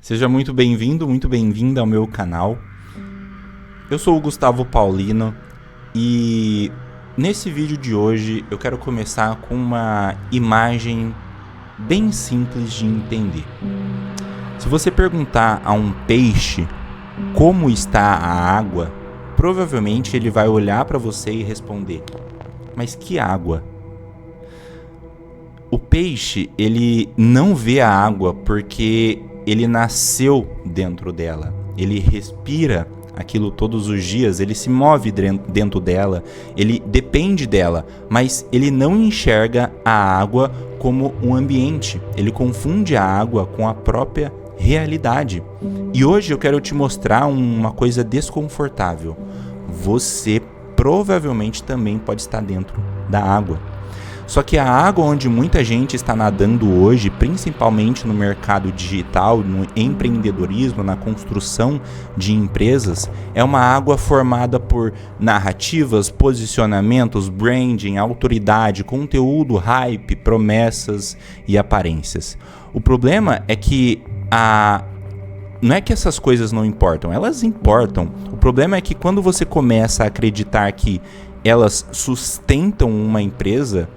Seja muito bem-vindo, muito bem-vinda ao meu canal. Eu sou o Gustavo Paulino e nesse vídeo de hoje eu quero começar com uma imagem bem simples de entender. Se você perguntar a um peixe como está a água, provavelmente ele vai olhar para você e responder: mas que água? O peixe, ele não vê a água porque ele nasceu dentro dela. Ele respira aquilo todos os dias, ele se move dentro dela, ele depende dela, mas ele não enxerga a água como um ambiente. Ele confunde a água com a própria realidade. E hoje eu quero te mostrar uma coisa desconfortável. Você provavelmente também pode estar dentro da água. Só que a água onde muita gente está nadando hoje, principalmente no mercado digital, no empreendedorismo, na construção de empresas, é uma água formada por narrativas, posicionamentos, branding, autoridade, conteúdo, hype, promessas e aparências. O problema é que não é que essas coisas não importam, elas importam. O problema é que quando você começa a acreditar que elas sustentam uma empresa,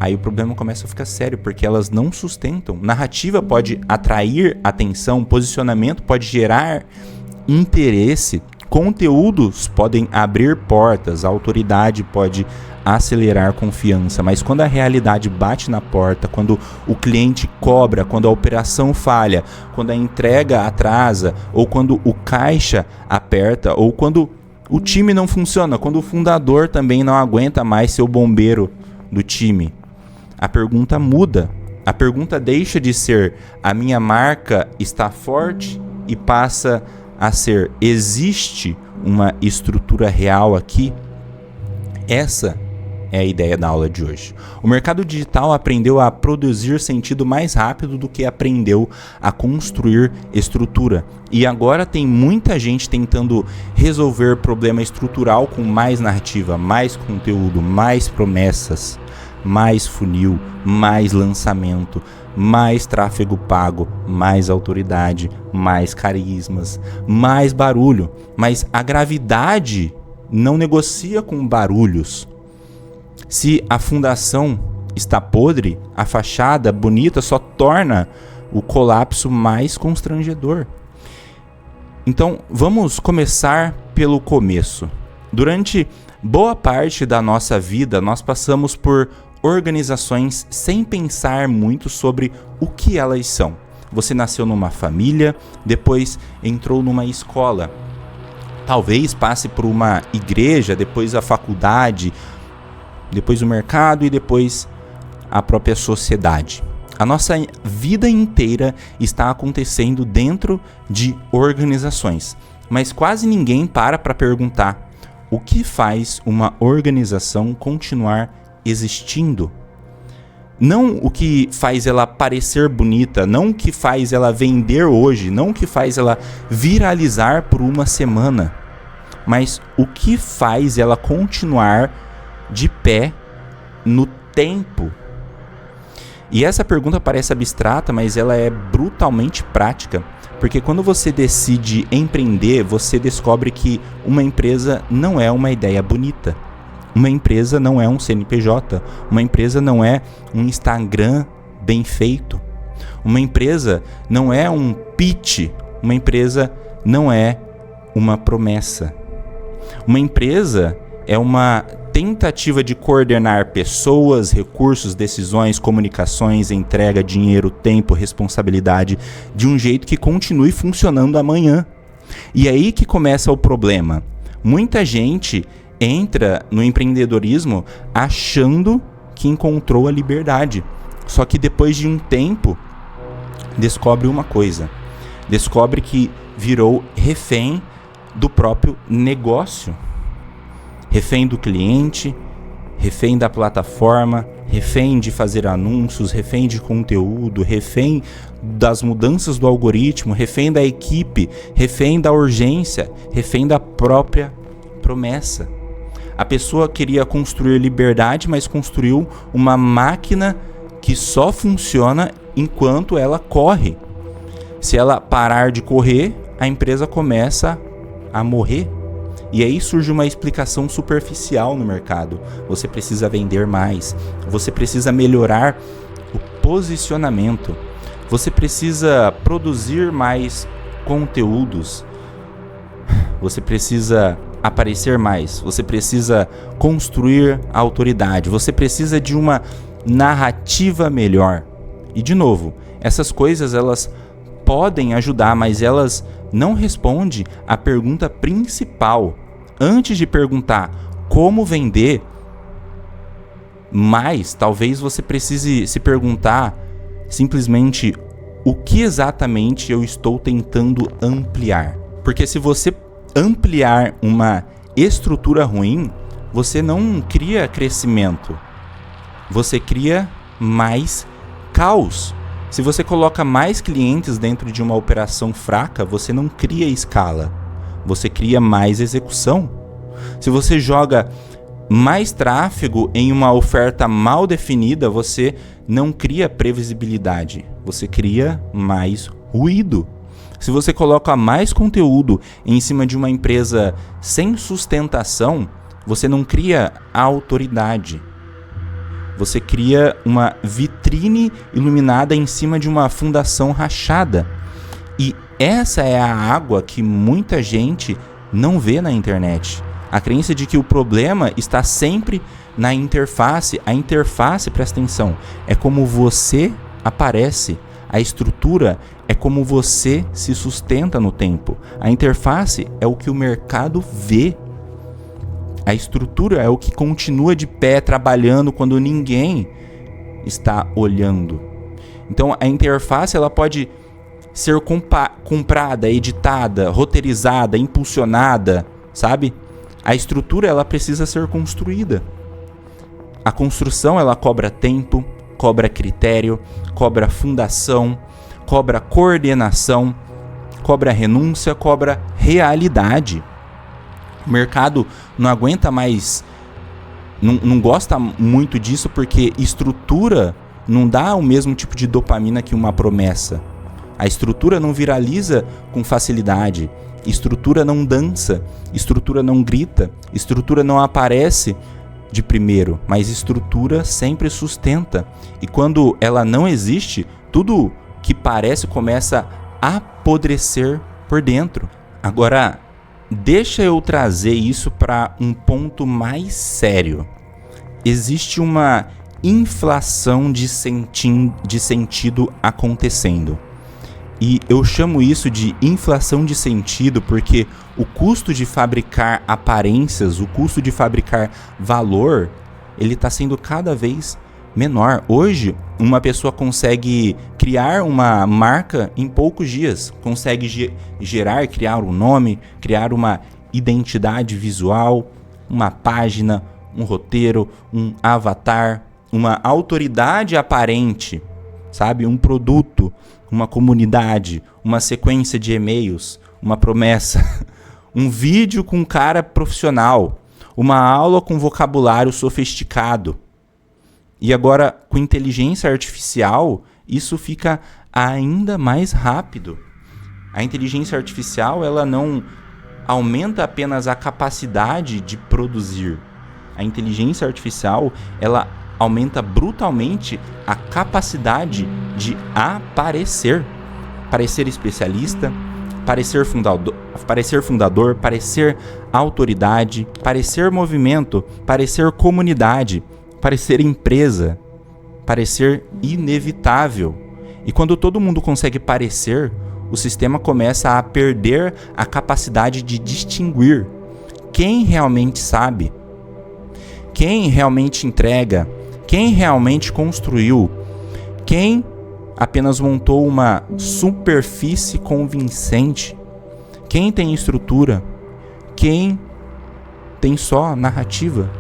aí o problema começa a ficar sério, porque elas não sustentam. Narrativa pode atrair atenção, posicionamento pode gerar interesse, conteúdos podem abrir portas, a autoridade pode acelerar confiança, mas quando a realidade bate na porta, quando o cliente cobra, quando a operação falha, quando a entrega atrasa, ou quando o caixa aperta, ou quando o time não funciona, quando o fundador também não aguenta mais ser o bombeiro do time, a pergunta muda. A pergunta deixa de ser: a minha marca está forte? E passa a ser: existe uma estrutura real aqui? Essa é a ideia da aula de hoje. O mercado digital aprendeu a produzir sentido mais rápido do que aprendeu a construir estrutura. E agora tem muita gente tentando resolver problema estrutural com mais narrativa, mais conteúdo, mais promessas, mais funil, mais lançamento, mais tráfego pago, mais autoridade, mais carismas, mais barulho. Mas a gravidade não negocia com barulhos. Se a fundação está podre, a fachada bonita só torna o colapso mais constrangedor. Então, vamos começar pelo começo. Durante boa parte da nossa vida, nós passamos por organizações sem pensar muito sobre o que elas são. Você nasceu numa família, depois entrou numa escola. Talvez passe por uma igreja, depois a faculdade, depois o mercado e depois a própria sociedade. A nossa vida inteira está acontecendo dentro de organizações, mas quase ninguém para perguntar: o que faz uma organização continuar existindo? Não o que faz ela parecer bonita, não o que faz ela vender hoje, não o que faz ela viralizar por uma semana, mas o que faz ela continuar de pé no tempo. E essa pergunta parece abstrata, mas ela é brutalmente prática, porque quando você decide empreender, você descobre que uma empresa não é uma ideia bonita. Uma empresa não é um CNPJ, uma empresa não é um Instagram bem feito, uma empresa não é um pitch, uma empresa não é uma promessa. Uma empresa é uma tentativa de coordenar pessoas, recursos, decisões, comunicações, entrega, dinheiro, tempo, responsabilidade de um jeito que continue funcionando amanhã. E aí que começa o problema. Muita gente entra no empreendedorismo achando que encontrou a liberdade. Só que depois de um tempo, descobre uma coisa. Descobre que virou refém do próprio negócio. Refém do cliente, refém da plataforma, refém de fazer anúncios, refém de conteúdo, refém das mudanças do algoritmo, refém da equipe, refém da urgência, refém da própria promessa. A pessoa queria construir liberdade, mas construiu uma máquina que só funciona enquanto ela corre. Se ela parar de correr, a empresa começa a morrer. E aí surge uma explicação superficial no mercado. Você precisa vender mais, você precisa melhorar o posicionamento, você precisa produzir mais conteúdos, você precisa aparecer mais, você precisa construir autoridade, você precisa de uma narrativa melhor. E de novo, essas coisas elas podem ajudar, mas elas não respondem à pergunta principal. Antes de perguntar como vender mais, talvez você precise se perguntar simplesmente o que exatamente eu estou tentando ampliar. Porque se você ampliar uma estrutura ruim, você não cria crescimento, você cria mais caos. Se você coloca mais clientes dentro de uma operação fraca, você não cria escala, você cria mais execução. Se você joga mais tráfego em uma oferta mal definida, você não cria previsibilidade, você cria mais ruído. Se você coloca mais conteúdo em cima de uma empresa sem sustentação, você não cria autoridade. Você cria uma vitrine iluminada em cima de uma fundação rachada. E essa é a água que muita gente não vê na internet. A crença de que o problema está sempre na interface. A interface, presta atenção, é como você aparece. A estrutura é como você se sustenta no tempo. A interface é o que o mercado vê. A estrutura é o que continua de pé trabalhando quando ninguém está olhando. Então a interface ela pode ser comprada, editada, roteirizada, impulsionada, sabe? A estrutura ela precisa ser construída. A construção ela cobra tempo, cobra critério, cobra fundação, cobra coordenação, cobra renúncia, cobra realidade. O mercado não aguenta mais, não gosta muito disso porque estrutura não dá o mesmo tipo de dopamina que uma promessa. A estrutura não viraliza com facilidade, estrutura não dança, estrutura não grita, estrutura não aparece de primeiro, mas estrutura sempre sustenta. E quando ela não existe, tudo que parece começa a apodrecer por dentro. Agora, deixa eu trazer isso para um ponto mais sério. Existe uma inflação de sentido acontecendo. E eu chamo isso de inflação de sentido porque o custo de fabricar aparências, o custo de fabricar valor, ele está sendo cada vez menor. Hoje, uma pessoa consegue criar uma marca em poucos dias, consegue criar um nome, criar uma identidade visual, uma página, um roteiro, um avatar, uma autoridade aparente, sabe? Um produto, uma comunidade, uma sequência de e-mails, uma promessa, um vídeo com um cara profissional, uma aula com vocabulário sofisticado. E agora, com inteligência artificial, isso fica ainda mais rápido. A inteligência artificial, ela não aumenta apenas a capacidade de produzir. A inteligência artificial, ela aumenta brutalmente a capacidade de aparecer. Parecer especialista, parecer fundador, parecer autoridade, parecer movimento, parecer comunidade, parecer empresa, parecer inevitável. E quando todo mundo consegue parecer, o sistema começa a perder a capacidade de distinguir quem realmente sabe, quem realmente entrega, quem realmente construiu, quem apenas montou uma superfície convincente, quem tem estrutura, quem tem só narrativa.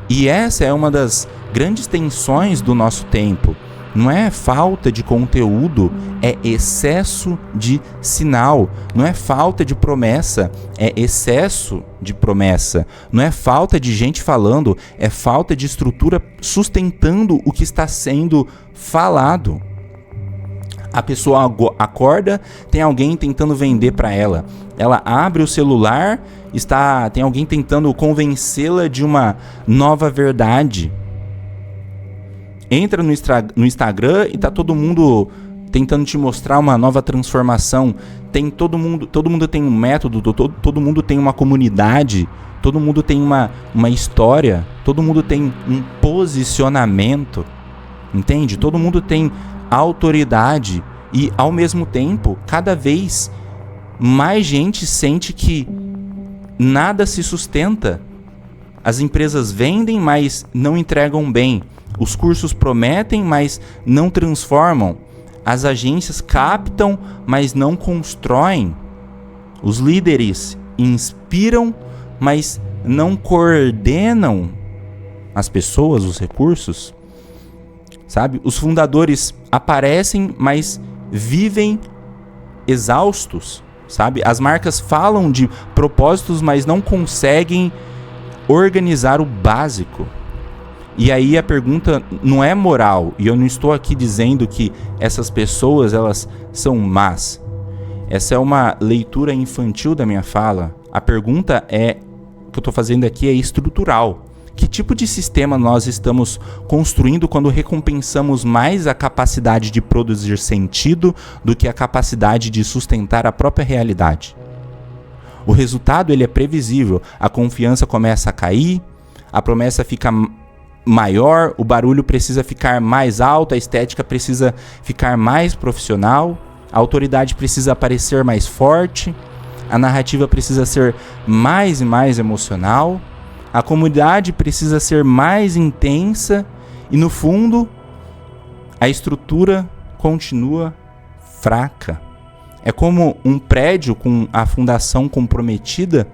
E essa é uma das grandes tensões do nosso tempo. Não é falta de conteúdo, é excesso de sinal. Não é falta de promessa, é excesso de promessa. Não é falta de gente falando, é falta de estrutura sustentando o que está sendo falado. A pessoa acorda, tem alguém tentando vender para ela. Ela abre o celular, tem alguém tentando convencê-la de uma nova verdade. Entra no Instagram e tá todo mundo tentando te mostrar uma nova transformação. Todo mundo tem um método, todo mundo tem uma comunidade, todo mundo tem uma história, todo mundo tem um posicionamento, entende? Todo mundo tem autoridade e, ao mesmo tempo, cada vez mais gente sente que nada se sustenta. As empresas vendem, mas não entregam bem. Os cursos prometem, mas não transformam. As agências captam, mas não constroem. Os líderes inspiram, mas não coordenam as pessoas, os recursos. Sabe? Os fundadores aparecem, mas vivem exaustos. Sabe? As marcas falam de propósitos, mas não conseguem organizar o básico. E aí a pergunta não é moral, e eu não estou aqui dizendo que essas pessoas elas são más. Essa é uma leitura infantil da minha fala. A pergunta que eu estou fazendo aqui é estrutural. Que tipo de sistema nós estamos construindo quando recompensamos mais a capacidade de produzir sentido do que a capacidade de sustentar a própria realidade? O resultado ele é previsível. A confiança começa a cair, a promessa fica maior, o barulho precisa ficar mais alto, a estética precisa ficar mais profissional, a autoridade precisa parecer mais forte, a narrativa precisa ser mais e mais emocional, a comunidade precisa ser mais intensa e, no fundo, a estrutura continua fraca. É como um prédio com a fundação comprometida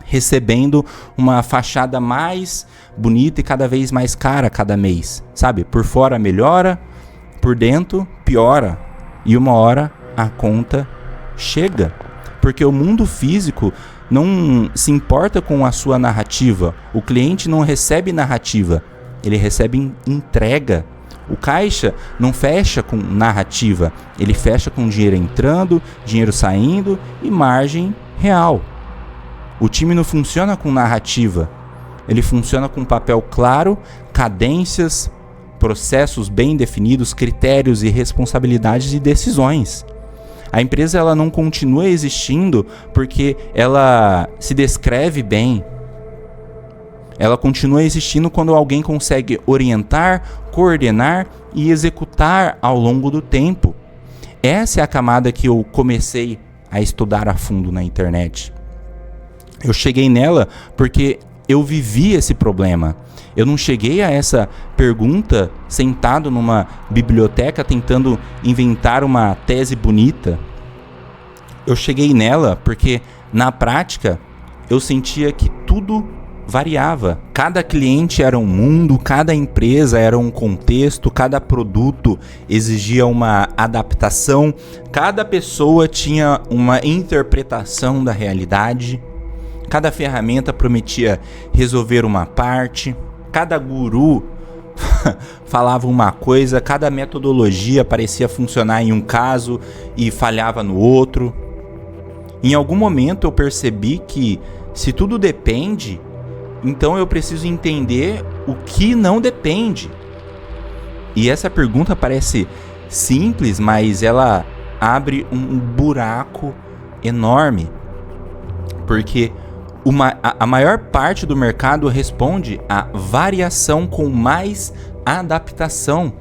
recebendo uma fachada mais bonita e cada vez mais cara cada mês, sabe? Por fora melhora, por dentro piora. E uma hora a conta chega. Porque o mundo físico não se importa com a sua narrativa. O cliente não recebe narrativa, ele recebe entrega. O caixa não fecha com narrativa, ele fecha com dinheiro entrando, dinheiro saindo e margem real. O time não funciona com narrativa, ele funciona com papel claro, cadências, processos bem definidos, critérios e responsabilidades e decisões. A empresa ela não continua existindo porque ela se descreve bem. Ela continua existindo quando alguém consegue orientar, coordenar e executar ao longo do tempo. Essa é a camada que eu comecei a estudar a fundo na internet. Eu cheguei nela porque eu vivi esse problema. Eu não cheguei a essa pergunta sentado numa biblioteca tentando inventar uma tese bonita. Eu cheguei nela porque, na prática, eu sentia que tudo variava. Cada cliente era um mundo, cada empresa era um contexto, cada produto exigia uma adaptação, cada pessoa tinha uma interpretação da realidade. Cada ferramenta prometia resolver uma parte, cada guru falava uma coisa, cada metodologia parecia funcionar em um caso e falhava no outro. Em algum momento eu percebi que, se tudo depende, então eu preciso entender o que não depende. E essa pergunta parece simples, mas ela abre um buraco enorme, porque a maior parte do mercado responde à variação com mais adaptação.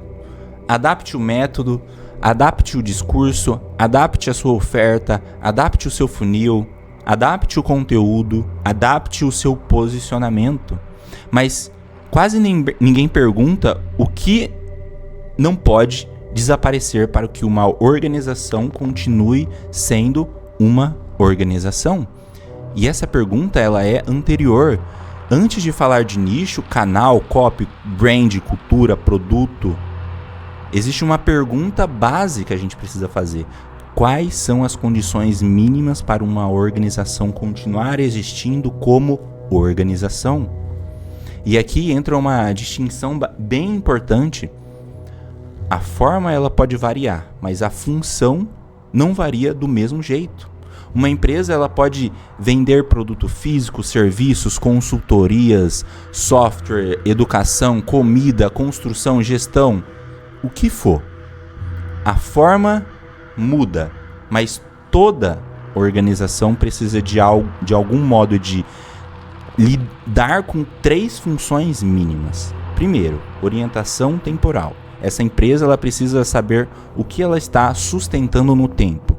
Adapte o método, adapte o discurso, adapte a sua oferta, adapte o seu funil, adapte o conteúdo, adapte o seu posicionamento. Mas quase ninguém pergunta o que não pode desaparecer para que uma organização continue sendo uma organização. E essa pergunta ela é anterior. Antes de falar de nicho, canal, copy, brand, cultura, produto, existe uma pergunta básica que a gente precisa fazer. Quais são as condições mínimas para uma organização continuar existindo como organização? E aqui entra uma distinção bem importante. A forma ela pode variar, mas a função não varia do mesmo jeito. Uma empresa ela pode vender produto físico, serviços, consultorias, software, educação, comida, construção, gestão, o que for. A forma muda, mas toda organização precisa de algum modo de lidar com 3 funções mínimas. Primeiro, orientação temporal. Essa empresa ela precisa saber o que ela está sustentando no tempo,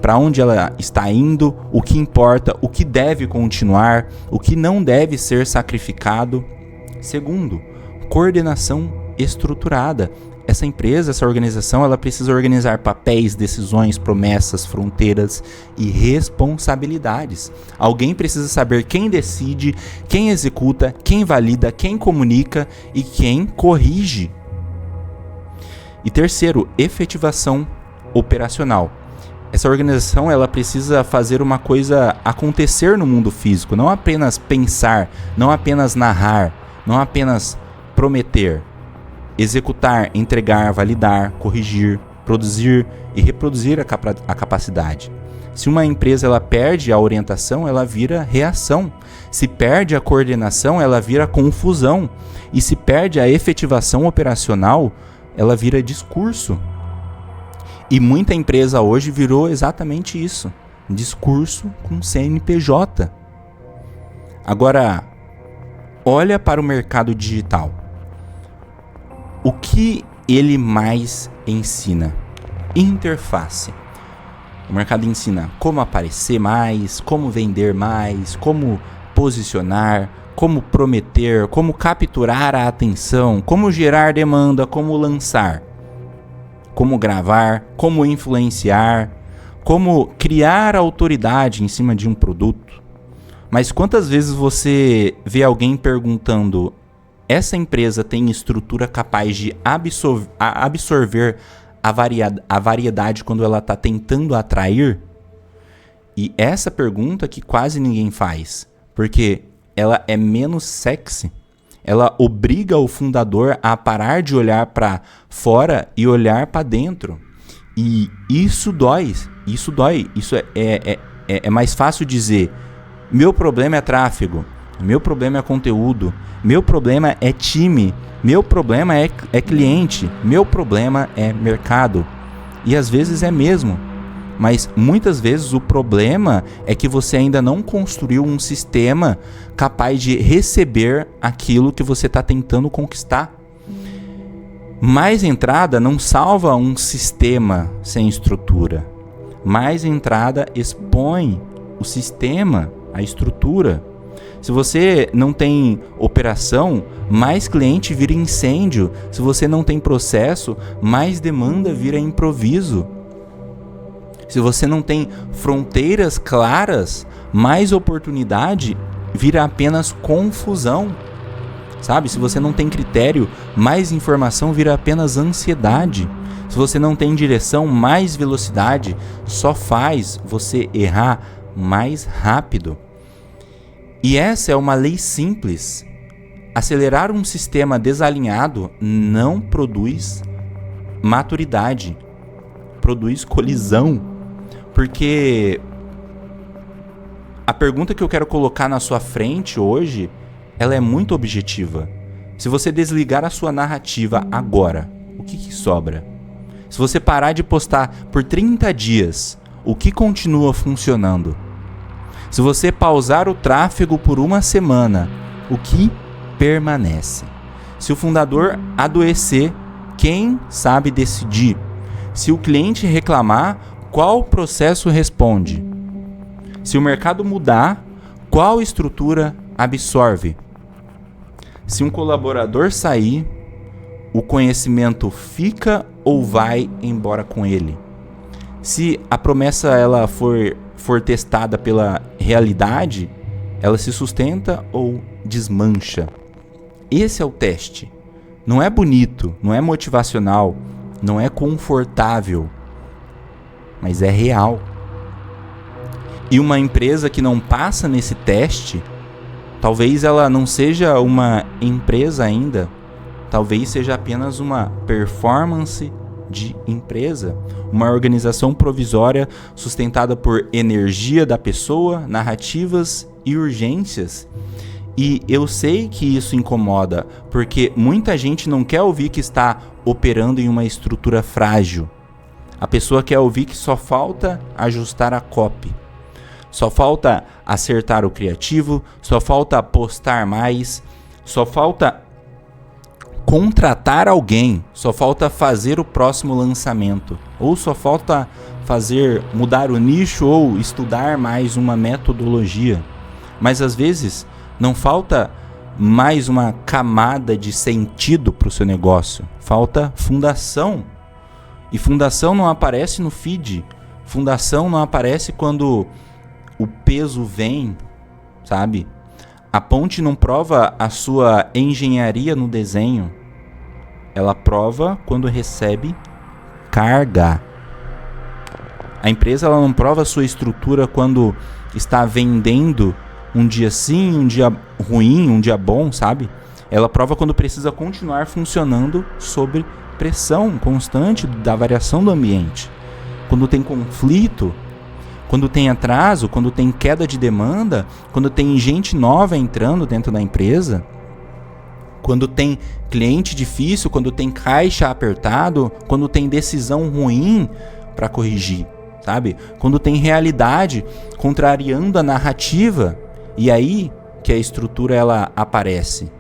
para onde ela está indo, o que importa, o que deve continuar, o que não deve ser sacrificado. Segundo, coordenação estruturada. Essa empresa, essa organização, ela precisa organizar papéis, decisões, promessas, fronteiras e responsabilidades. Alguém precisa saber quem decide, quem executa, quem valida, quem comunica e quem corrige. E terceiro, efetivação operacional. Essa organização ela precisa fazer uma coisa acontecer no mundo físico, não apenas pensar, não apenas narrar, não apenas prometer. Executar, entregar, validar, corrigir, produzir e reproduzir a capacidade. Se uma empresa ela perde a orientação, ela vira reação. Se perde a coordenação, ela vira confusão. E se perde a efetivação operacional, ela vira discurso. E muita empresa hoje virou exatamente isso. Discurso com CNPJ. Agora, olha para o mercado digital. O que ele mais ensina? Interface. O mercado ensina como aparecer mais, como vender mais, como posicionar, como prometer, como capturar a atenção, como gerar demanda, como lançar, como gravar, como influenciar, como criar autoridade em cima de um produto. Mas quantas vezes você vê alguém perguntando: essa empresa tem estrutura capaz de absorver a variedade quando ela está tentando atrair? E essa pergunta que quase ninguém faz, porque ela é menos sexy. Ela obriga o fundador a parar de olhar para fora e olhar para dentro. E isso dói. Isso é mais fácil dizer: meu problema é tráfego, meu problema é conteúdo, meu problema é time, meu problema é cliente, meu problema é mercado. E às vezes é mesmo. Mas muitas vezes o problema é que você ainda não construiu um sistema capaz de receber aquilo que você está tentando conquistar. Mais entrada não salva um sistema sem estrutura. Mais entrada expõe o sistema, a estrutura. Se você não tem operação, mais cliente vira incêndio. Se você não tem processo, mais demanda vira improviso. Se você não tem fronteiras claras, mais oportunidade vira apenas confusão. Sabe? Se você não tem critério, mais informação vira apenas ansiedade. Se você não tem direção, mais velocidade só faz você errar mais rápido. E essa é uma lei simples. Acelerar um sistema desalinhado não produz maturidade, produz colisão. Porque a pergunta que eu quero colocar na sua frente hoje, ela é muito objetiva. Se você desligar a sua narrativa agora, o que sobra? Se você parar de postar por 30 dias, o que continua funcionando? Se você pausar o tráfego por uma semana, o que permanece? Se o fundador adoecer, quem sabe decidir? Se o cliente reclamar, qual processo responde? Se o mercado mudar, qual estrutura absorve? Se um colaborador sair, o conhecimento fica ou vai embora com ele? Se a promessa ela for testada pela realidade, ela se sustenta ou desmancha? Esse é o teste. Não é bonito, não é motivacional, não é confortável, mas é real. E uma empresa que não passa nesse teste, talvez ela não seja uma empresa ainda, talvez seja apenas uma performance de empresa, uma organização provisória sustentada por energia da pessoa, narrativas e urgências. E eu sei que isso incomoda, porque muita gente não quer ouvir que está operando em uma estrutura frágil. A pessoa quer ouvir que só falta ajustar a copy, só falta acertar o criativo, só falta postar mais, só falta contratar alguém, só falta fazer o próximo lançamento, ou só falta mudar o nicho ou estudar mais uma metodologia. Mas às vezes não falta mais uma camada de sentido para o seu negócio, falta fundação. E fundação não aparece no feed, fundação não aparece quando o peso vem, sabe? A ponte não prova a sua engenharia no desenho, ela prova quando recebe carga. A empresa ela não prova a sua estrutura quando está vendendo um dia sim, um dia ruim, um dia bom, sabe? Ela prova quando precisa continuar funcionando sob pressão constante da variação do ambiente. Quando tem conflito, quando tem atraso, quando tem queda de demanda, quando tem gente nova entrando dentro da empresa, quando tem cliente difícil, quando tem caixa apertado, quando tem decisão ruim para corrigir, sabe? Quando tem realidade contrariando a narrativa, e aí que a estrutura ela aparece.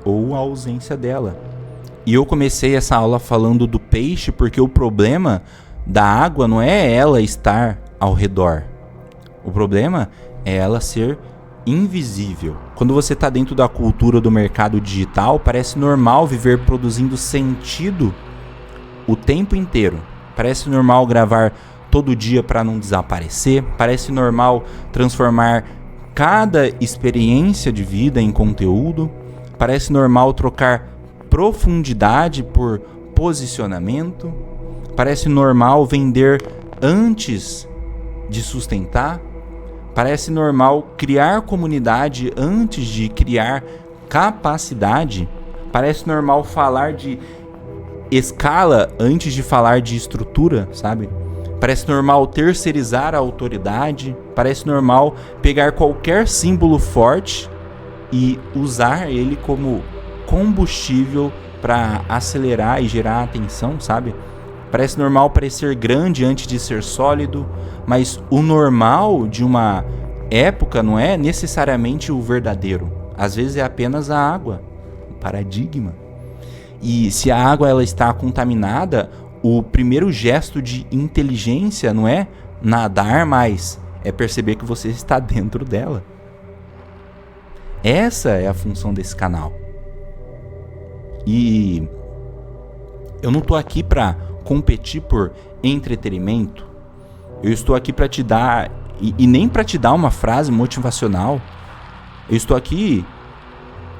Ou a ausência dela. E eu comecei essa aula falando do peixe porque o problema da água não é ela estar ao redor. O problema é ela ser invisível. Quando você está dentro da cultura do mercado digital, parece normal viver produzindo sentido o tempo inteiro. Parece normal gravar todo dia para não desaparecer. Parece normal transformar cada experiência de vida em conteúdo. Parece normal trocar profundidade por posicionamento. Parece normal vender antes de sustentar. Parece normal criar comunidade antes de criar capacidade. Parece normal falar de escala antes de falar de estrutura, sabe? Parece normal terceirizar a autoridade. Parece normal pegar qualquer símbolo forte e usar ele como combustível para acelerar e gerar atenção, sabe? Parece normal parecer grande antes de ser sólido, mas o normal de uma época não é necessariamente o verdadeiro. Às vezes é apenas a água, o paradigma. E se a água ela está contaminada, o primeiro gesto de inteligência não é nadar mais, é perceber que você está dentro dela. Essa é a função desse canal. E eu não estou aqui para competir por entretenimento. Eu estou aqui para te dar, e nem para te dar uma frase motivacional. Eu estou aqui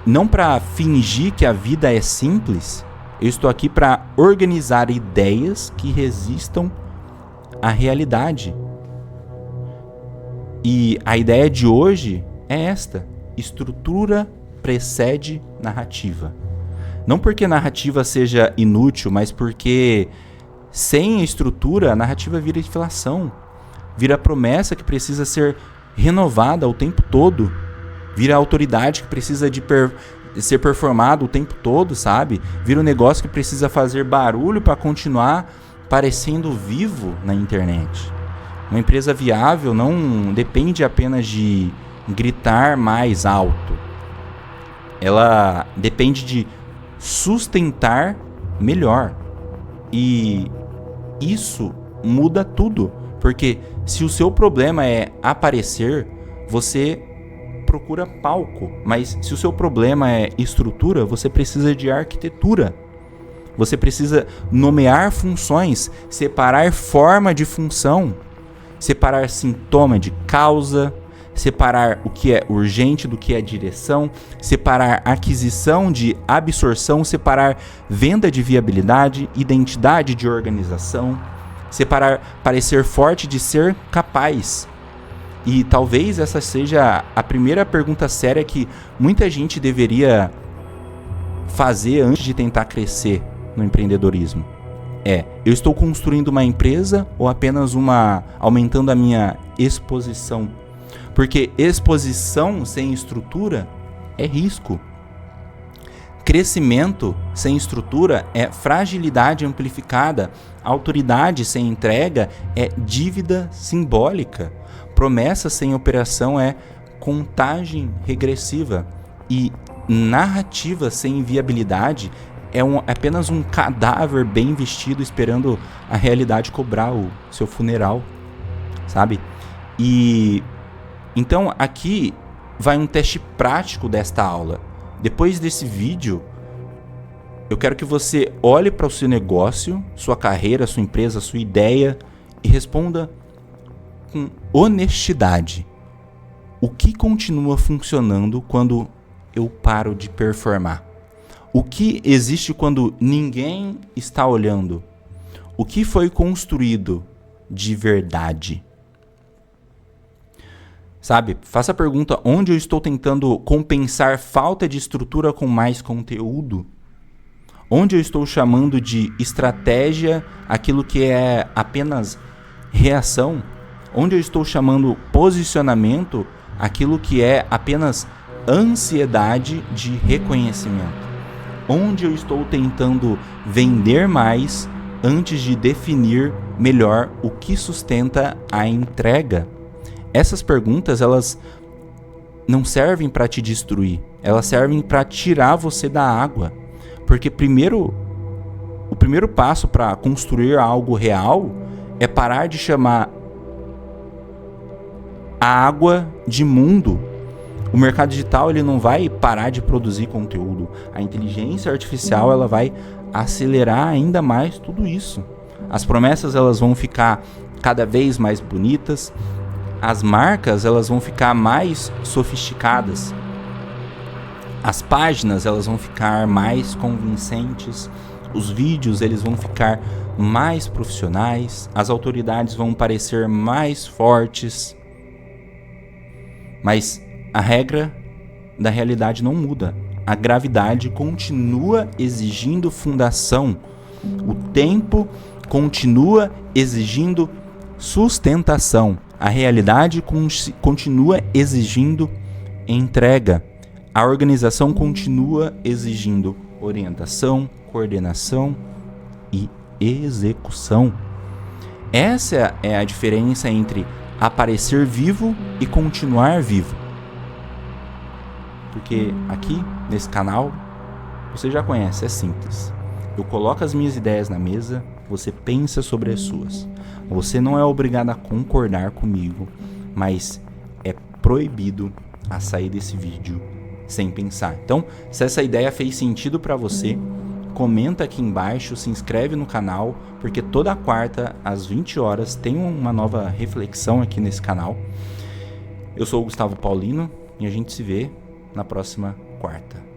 não para fingir que a vida é simples. Eu estou aqui para organizar ideias que resistam à realidade. E a ideia de hoje é esta: estrutura precede narrativa. Não porque narrativa seja inútil, mas porque sem a estrutura, a narrativa vira inflação. Vira promessa que precisa ser renovada o tempo todo. Vira autoridade que precisa de ser performado o tempo todo, sabe? Vira um negócio que precisa fazer barulho para continuar parecendo vivo na internet. Uma empresa viável não depende apenas de gritar mais alto. Ela depende de sustentar melhor. E isso muda tudo, porque se o seu problema é aparecer, você procura palco, mas se o seu problema é estrutura, você precisa de arquitetura. Você precisa nomear funções, separar forma de função, separar sintoma de causa, separar o que é urgente do que é direção, separar aquisição de absorção, separar venda de viabilidade, identidade de organização, separar parecer forte de ser capaz. E talvez essa seja a primeira pergunta séria que muita gente deveria fazer antes de tentar crescer no empreendedorismo? Eu estou construindo uma empresa ou apenas aumentando a minha exposição? Porque exposição sem estrutura é risco. Crescimento sem estrutura é fragilidade amplificada. Autoridade sem entrega é dívida simbólica. Promessa sem operação é contagem regressiva. E narrativa sem viabilidade é apenas um cadáver bem vestido esperando a realidade cobrar o seu funeral, sabe? E então aqui vai um teste prático desta aula. Depois desse vídeo, eu quero que você olhe para o seu negócio, sua carreira, sua empresa, sua ideia e responda com honestidade. O que continua funcionando quando eu paro de performar? O que existe quando ninguém está olhando? O que foi construído de verdade? Sabe, faça a pergunta: onde eu estou tentando compensar falta de estrutura com mais conteúdo? Onde eu estou chamando de estratégia aquilo que é apenas reação? Onde eu estou chamando posicionamento aquilo que é apenas ansiedade de reconhecimento? Onde eu estou tentando vender mais antes de definir melhor o que sustenta a entrega? Essas perguntas, elas não servem para te destruir, elas servem para tirar você da água. Porque o primeiro passo para construir algo real é parar de chamar a água de mundo. O mercado digital, ele não vai parar de produzir conteúdo. A inteligência artificial, ela vai acelerar ainda mais tudo isso. As promessas, elas vão ficar cada vez mais bonitas. As marcas, elas vão ficar mais sofisticadas. As páginas, elas vão ficar mais convincentes. Os vídeos, eles vão ficar mais profissionais. As autoridades vão parecer mais fortes. Mas a regra da realidade não muda. A gravidade continua exigindo fundação. O tempo continua exigindo sustentação. A realidade continua exigindo entrega. A organização continua exigindo orientação, coordenação e execução. Essa é a diferença entre aparecer vivo e continuar vivo. Porque aqui, nesse canal, você já conhece, é simples. Eu coloco as minhas ideias na mesa, você pensa sobre as suas. Você não é obrigado a concordar comigo, mas é proibido a sair desse vídeo sem pensar. Então, se essa ideia fez sentido para você, comenta aqui embaixo, se inscreve no canal, porque toda quarta às 20 horas tem uma nova reflexão aqui nesse canal. Eu sou o Gustavo Paulino e a gente se vê na próxima quarta.